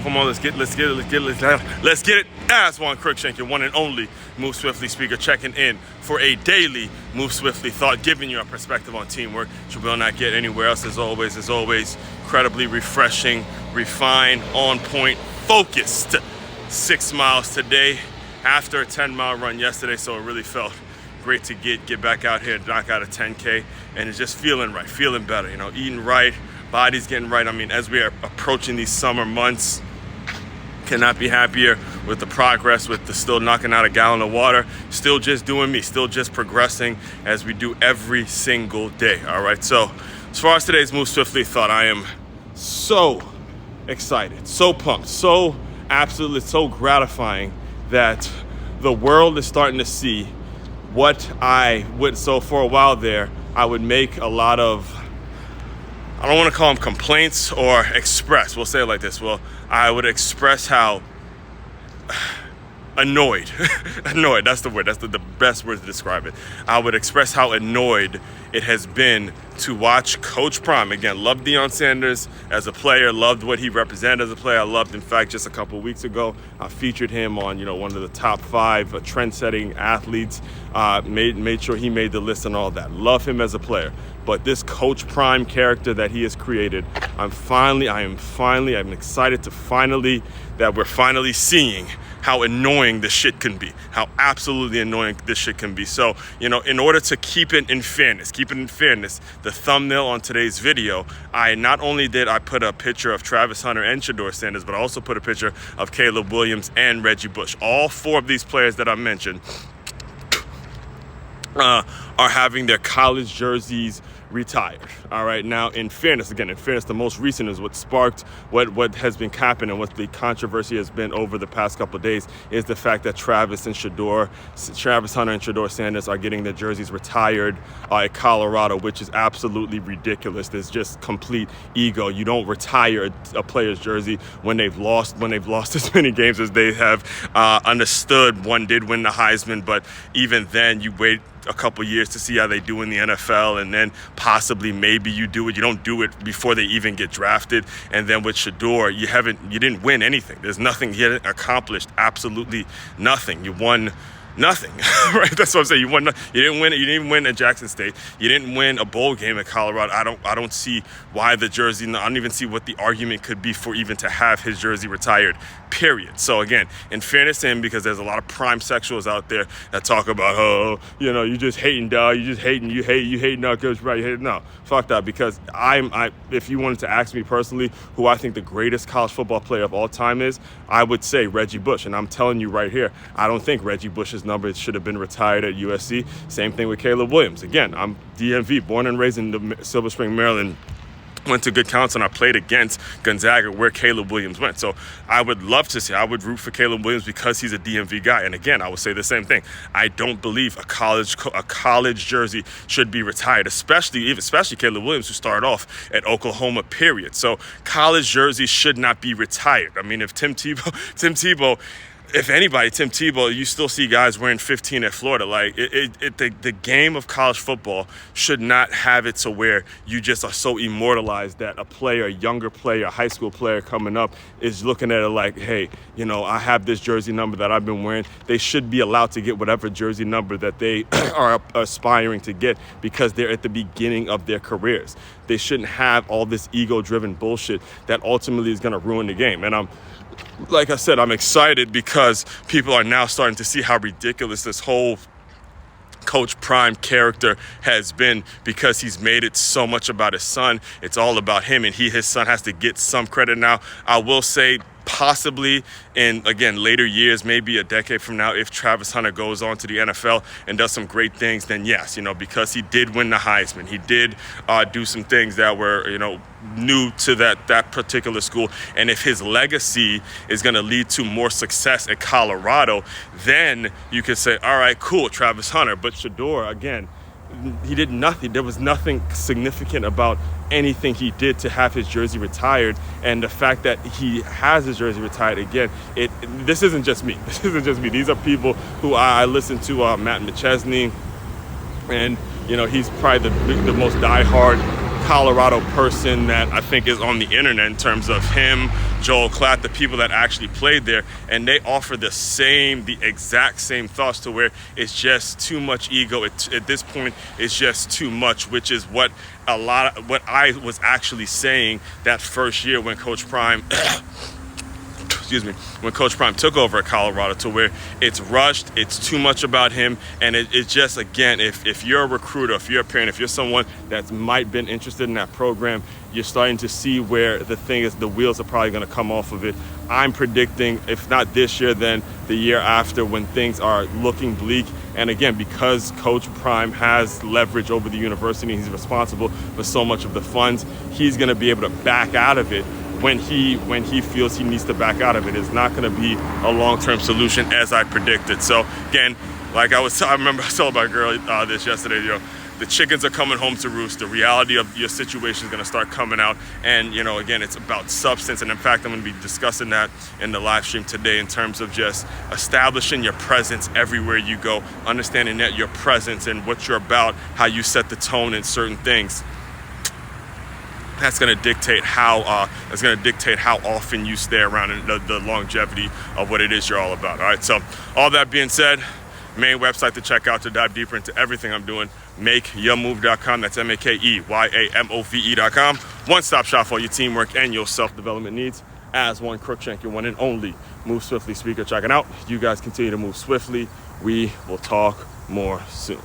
Come on, let's get it. As Juan Cruikshank, your one and only Move Swiftly speaker, checking in for a daily Move Swiftly thought, giving you a perspective on teamwork you will not get anywhere else. As always, incredibly refreshing, refined, on point, focused. 6 miles today after a 10-mile run yesterday, so it really felt great to get back out here, knock out a 10K, and it's just feeling right, feeling better, eating right, body's getting right. I mean, as we are approaching these summer months, cannot be happier with the progress, with the still knocking out a gallon of water, still just doing me, still just progressing as we do every single day. All right, so as far as today's Move Swiftly thought, I am so excited, so pumped, so absolutely, so gratifying that the world is starting to see what I would. So for a while there, I would make a lot of, I don't want to call them complaints or express, we'll say it like this. Well, I would express how annoyed, that's the word, that's the best word to describe it. I would express how annoyed it has been to watch Coach Prime. Again, loved Deion Sanders as a player, loved what he represented as a player. I loved, in fact, just a couple of weeks ago, I featured him on, one of the top 5 trend-setting athletes, made sure he made the list and all that. Love him as a player. But this Coach Prime character that he has created, I'm excited that we're finally seeing how annoying this shit can be, how absolutely annoying this shit can be. So, in order to keep it in fairness, the thumbnail on today's video, not only did I put a picture of Travis Hunter and Shedeur Sanders, but I also put a picture of Caleb Williams and Reggie Bush. All 4 of these players that I mentioned are having their college jerseys retired. All right, now in fairness, the most recent is what sparked what has been happening, what the controversy has been over the past couple of days, is the fact that Travis Hunter and Shedeur Sanders are getting their jerseys retired at Colorado, which is absolutely ridiculous. There's just complete ego. You don't retire a player's jersey when they've lost as many games as they have. Understood, one did win the Heisman, but even then you wait a couple years to see how they do in the NFL, and then possibly maybe you do it. You don't do it before they even get drafted. And then with Shedeur, you didn't win anything. There's nothing. You hadn't accomplished absolutely nothing. You won nothing, right? That's what I'm saying. You didn't win. You didn't even win at Jackson State. You didn't win a bowl game at Colorado. I don't see why the jersey. I don't even see what the argument could be for even to have his jersey retired. Period. So again, in fairness to him, because there's a lot of prime sexuals out there that talk about, you just hating, dog. You just hating. You hating our coach, right? You hate. No, fuck that. Because if you wanted to ask me personally, who I think the greatest college football player of all time is, I would say Reggie Bush. And I'm telling you right here, I don't think Reggie Bush's number should have been retired at USC. Same thing with Caleb Williams. Again, I'm DMV, born and raised in Silver Spring, Maryland. Went to good counsel, and I played against Gonzaga, where Caleb Williams went. So I would love to see, I would root for Caleb Williams because he's a DMV guy. And again, I would say the same thing. I don't believe a college jersey should be retired, especially Caleb Williams, who started off at Oklahoma, period. So college jerseys should not be retired. I mean, if Tim Tebow, if anybody, Tim Tebow, you still see guys wearing 15 at Florida. Like, the game of college football should not have it to where you just are so immortalized that a younger player, a high school player coming up is looking at it like, hey, I have this jersey number that I've been wearing. They should be allowed to get whatever jersey number that they are aspiring to get because they're at the beginning of their careers. They shouldn't have all this ego-driven bullshit that ultimately is going to ruin the game. And like I said, I'm excited because people are now starting to see how ridiculous this whole Coach Prime character has been, because he's made it so much about his son. It's all about him, and his son has to get some credit now. I will say, possibly in, again, later years, maybe a decade from now, if Travis Hunter goes on to the NFL and does some great things, then yes, because he did win the Heisman. He did do some things that were, new to that particular school. And if his legacy is going to lead to more success at Colorado, then you could say, all right, cool, Travis Hunter. But Shedeur, again, he did nothing. There was nothing significant about anything he did to have his jersey retired. And the fact that he has his jersey retired, again, this isn't just me. These are people who I listen to, Matt McChesney, and he's probably the most diehard Colorado person that I think is on the internet in terms of him, Joel Klatt, the people that actually played there, and they offer the exact same thoughts, to where it's just too much ego. At this point, it's just too much, which is what I was actually saying that first year when Coach Prime when Coach Prime took over at Colorado, to where it's rushed, it's too much about him, and it's just, again, if you're a recruiter, if you're a parent, if you're someone that's might been interested in that program, you're starting to see where the thing is, the wheels are probably going to come off of it. I'm predicting, if not this year, then the year after, when things are looking bleak. And again, because Coach Prime has leverage over the university, he's responsible for so much of the funds, he's going to be able to back out of it when he feels he needs to back out of it. It's not going to be a long-term solution, as I predicted. So again, like I remember I told my girl this yesterday, the chickens are coming home to roost. The reality of your situation is going to start coming out. And, again, it's about substance. And in fact, I'm going to be discussing that in the live stream today, in terms of just establishing your presence everywhere you go, understanding that your presence and what you're about, how you set the tone in certain things. That's going to dictate how often you stay around, and the longevity of what it is you're all about. All right. So all that being said, main website to check out to dive deeper into everything I'm doing, MakeYaMove.com. That's MakeYamove.com. One-stop shop for your teamwork and your self-development needs. As one Crookshank, your one and only Move Swiftly speaker. Checking out. You guys continue to move swiftly. We will talk more soon.